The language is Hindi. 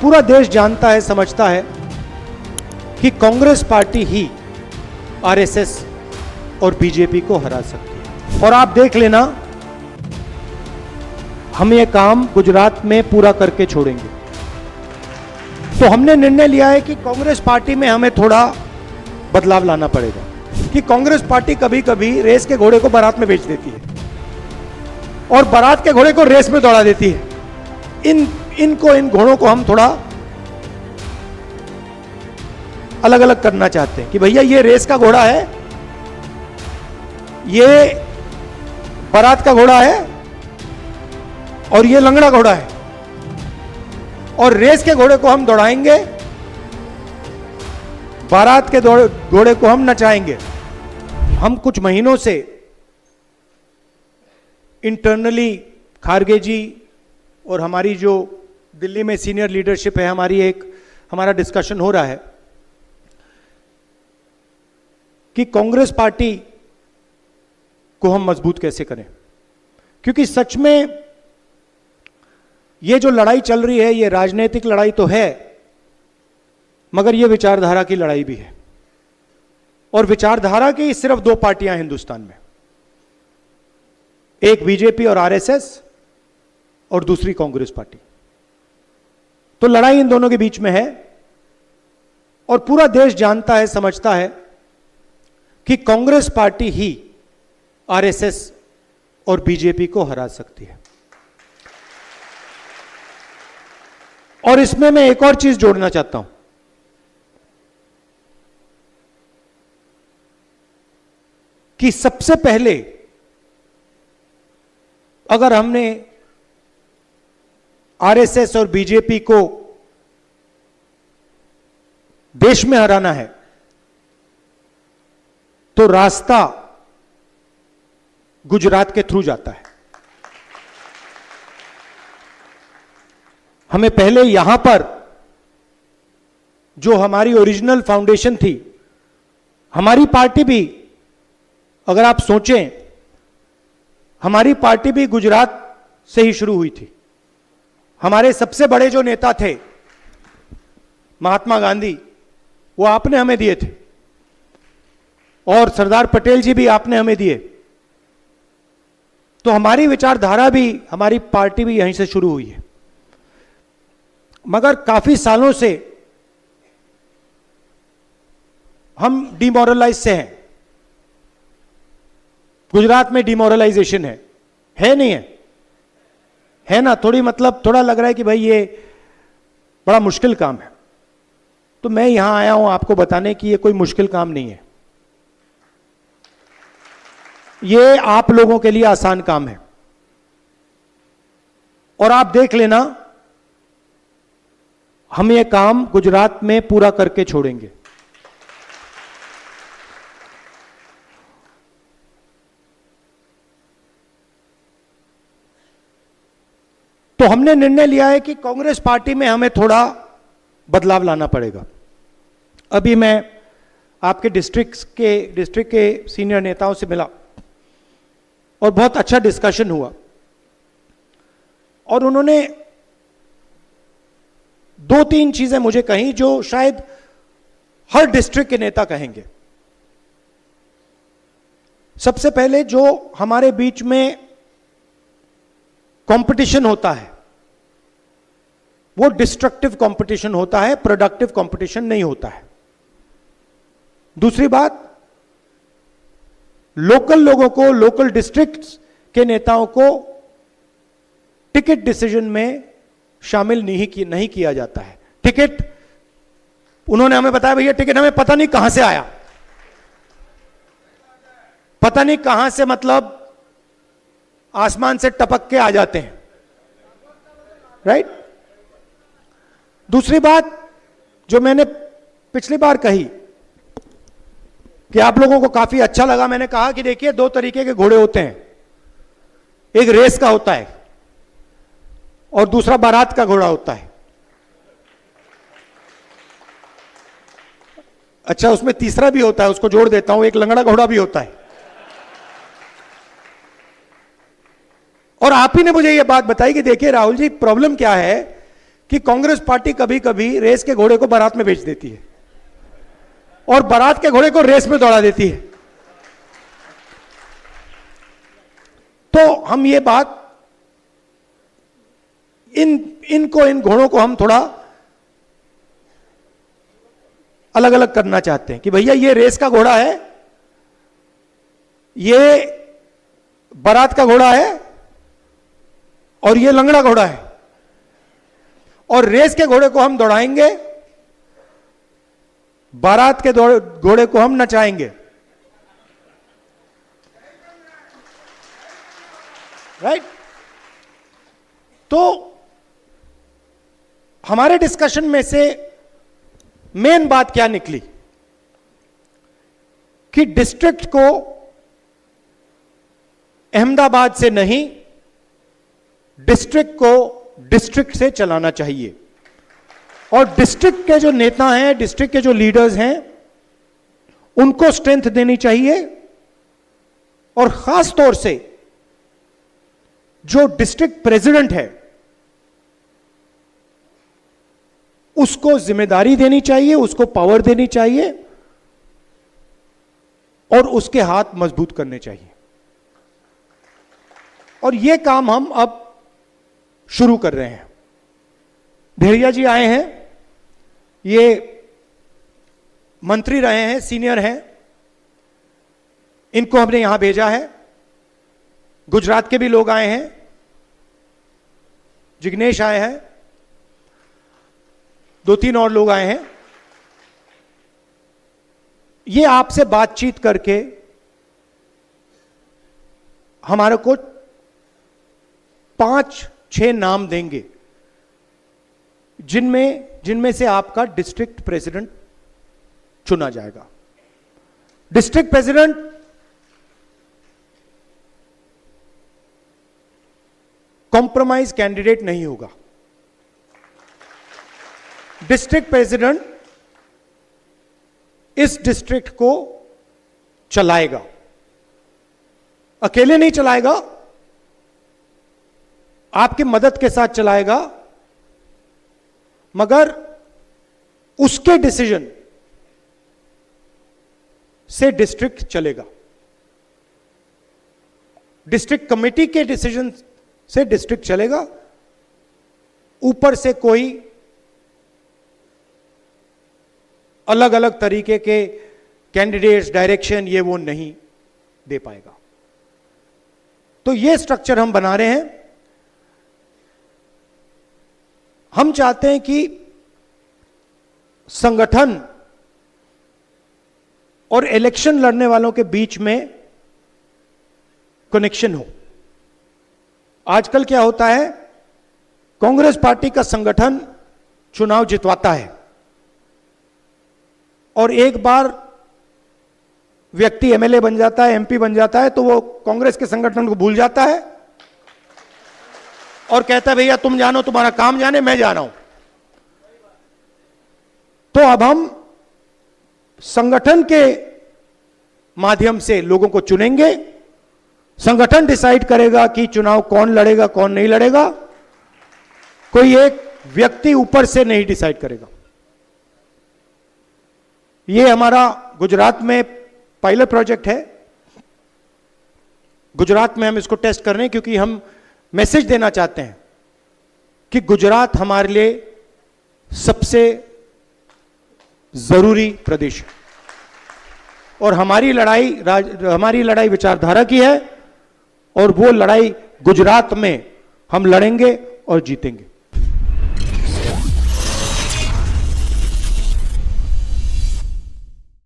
पूरा देश जानता है, समझता है कि कांग्रेस पार्टी ही आरएसएस और बीजेपी को हरा सकती है। और आप देख लेना, हम ये काम गुजरात में पूरा करके छोड़ेंगे। तो हमने निर्णय लिया है कि कांग्रेस पार्टी में हमें थोड़ा बदलाव लाना पड़ेगा कि कांग्रेस पार्टी कभी कभी रेस के घोड़े को बारात में बेच देती है और बारात के घोड़े को रेस में दौड़ा देती है। इन घोड़ों को हम थोड़ा अलग अलग करना चाहते हैं कि भैया ये रेस का घोड़ा है, ये बारात का घोड़ा है और ये लंगड़ा घोड़ा है। और रेस के घोड़े को हम दौड़ाएंगे, बारात के घोड़े को हम नचाएंगे। हम कुछ महीनों से इंटरनली खारगे जी और हमारी जो दिल्ली में सीनियर लीडरशिप है, हमारा डिस्कशन हो रहा है कि कांग्रेस पार्टी को हम मजबूत कैसे करें। क्योंकि सच में ये जो लड़ाई चल रही है, ये राजनीतिक लड़ाई तो है, मगर ये विचारधारा की लड़ाई भी है। और विचारधारा की सिर्फ दो पार्टियां हैं हिंदुस्तान में, एक बीजेपी और आरएसएस और दूसरी कांग्रेस पार्टी। तो लड़ाई इन दोनों के बीच में है और पूरा देश जानता है, समझता है कि कांग्रेस पार्टी ही आरएसएस और बीजेपी को हरा सकती है। और इसमें मैं एक और चीज जोड़ना चाहता हूं कि सबसे पहले अगर हमने आरएसएस और बीजेपी को देश में हराना है तो रास्ता गुजरात के थ्रू जाता है। हमें पहले यहां पर जो हमारी ओरिजिनल फाउंडेशन थी, हमारी पार्टी भी, अगर आप सोचें, हमारी पार्टी भी गुजरात से ही शुरू हुई थी। हमारे सबसे बड़े जो नेता थे महात्मा गांधी, वो आपने हमें दिए थे और सरदार पटेल जी भी आपने हमें दिए। तो हमारी विचारधारा भी, हमारी पार्टी भी यहीं से शुरू हुई है। मगर काफी सालों से हम डिमोरलाइज से हैं। गुजरात में डिमोरलाइजेशन है नहीं है ना? थोड़ा लग रहा है कि भाई ये बड़ा मुश्किल काम है। तो मैं यहां आया हूं आपको बताने कि ये कोई मुश्किल काम नहीं है, ये आप लोगों के लिए आसान काम है। और आप देख लेना, हम ये काम गुजरात में पूरा करके छोड़ेंगे। तो हमने निर्णय लिया है कि कांग्रेस पार्टी में हमें थोड़ा बदलाव लाना पड़ेगा। अभी मैं आपके डिस्ट्रिक्ट के सीनियर नेताओं से मिला और बहुत अच्छा डिस्कशन हुआ और उन्होंने दो तीन चीजें मुझे कही जो शायद हर डिस्ट्रिक्ट के नेता कहेंगे। सबसे पहले, जो हमारे बीच में कंपटीशन होता है वो डिस्ट्रक्टिव कंपटीशन होता है, प्रोडक्टिव कंपटीशन नहीं होता है। दूसरी बात, लोकल लोगों को, लोकल डिस्ट्रिक्ट्स के नेताओं को टिकट डिसीजन में शामिल नहीं किया जाता है। टिकट, उन्होंने हमें बताया भैया टिकट हमें पता नहीं कहां से आया, पता नहीं कहां से, मतलब आसमान से टपक के आ जाते हैं, राइट? दूसरी बात जो मैंने पिछली बार कही कि आप लोगों को काफी अच्छा लगा, मैंने कहा कि देखिए दो तरीके के घोड़े होते हैं, एक रेस का होता है और दूसरा बारात का घोड़ा होता है। अच्छा, उसमें तीसरा भी होता है, उसको जोड़ देता हूं, एक लंगड़ा घोड़ा भी होता है। और आप ही ने मुझे यह बात बताई कि देखिए राहुल जी, प्रॉब्लम क्या है कि कांग्रेस पार्टी कभी कभी रेस के घोड़े को बारात में बेच देती है और बारात के घोड़े को रेस में दौड़ा देती है। तो हम ये बात इन घोड़ों को हम थोड़ा अलग अलग करना चाहते हैं कि भैया ये रेस का घोड़ा है, ये बारात का घोड़ा है और ये लंगड़ा घोड़ा है, और रेस के घोड़े को हम दौड़ाएंगे, बारात के घोड़े को हम नचाएंगे। राइट? तो हमारे डिस्कशन में से मेन बात क्या निकली कि डिस्ट्रिक्ट को अहमदाबाद से नहीं, डिस्ट्रिक्ट को डिस्ट्रिक्ट से चलाना चाहिए, और डिस्ट्रिक्ट के जो नेता हैं, डिस्ट्रिक्ट के जो लीडर्स हैं, उनको स्ट्रेंथ देनी चाहिए, और खास तौर से जो डिस्ट्रिक्ट प्रेसिडेंट है उसको जिम्मेदारी देनी चाहिए, उसको पावर देनी चाहिए, और उसके हाथ मजबूत करने चाहिए। और यह काम हम अब शुरू कर रहे हैं। भेड़िया जी आए हैं, ये मंत्री रहे हैं, सीनियर हैं, इनको हमने यहां भेजा है। गुजरात के भी लोग आए हैं, जिग्नेश आए हैं, 2-3 और लोग आए हैं। ये आपसे बातचीत करके हमारे को 5-6 नाम देंगे जिनमें से आपका डिस्ट्रिक्ट प्रेसिडेंट चुना जाएगा। डिस्ट्रिक्ट प्रेसिडेंट कॉम्प्रोमाइज कैंडिडेट नहीं होगा। डिस्ट्रिक्ट प्रेसिडेंट इस डिस्ट्रिक्ट को चलाएगा, अकेले नहीं चलाएगा, आपकी मदद के साथ चलाएगा, मगर उसके डिसीजन से डिस्ट्रिक्ट चलेगा। डिस्ट्रिक्ट कमेटी के डिसीजन से डिस्ट्रिक्ट चलेगा, ऊपर से कोई अलग अलग तरीके के कैंडिडेट्स, डायरेक्शन, ये वो नहीं दे पाएगा। तो ये स्ट्रक्चर हम बना रहे हैं। हम चाहते हैं कि संगठन और इलेक्शन लड़ने वालों के बीच में कनेक्शन हो। आजकल क्या होता है, कांग्रेस पार्टी का संगठन चुनाव जितवाता है और एक बार व्यक्ति एमएलए बन जाता है, एमपी बन जाता है, तो वो कांग्रेस के संगठन को भूल जाता है और कहता है भैया तुम जानो, तुम्हारा काम जाने, मैं जा रहा हूं। तो अब हम संगठन के माध्यम से लोगों को चुनेंगे, संगठन डिसाइड करेगा कि चुनाव कौन लड़ेगा, कौन नहीं लड़ेगा, कोई एक व्यक्ति ऊपर से नहीं डिसाइड करेगा। ये हमारा गुजरात में पायलट प्रोजेक्ट है। गुजरात में हम इसको टेस्ट कर रहे हैं क्योंकि हम मैसेज देना चाहते हैं कि गुजरात हमारे लिए सबसे जरूरी प्रदेश है और हमारी लड़ाई विचारधारा की है और वो लड़ाई गुजरात में हम लड़ेंगे और जीतेंगे।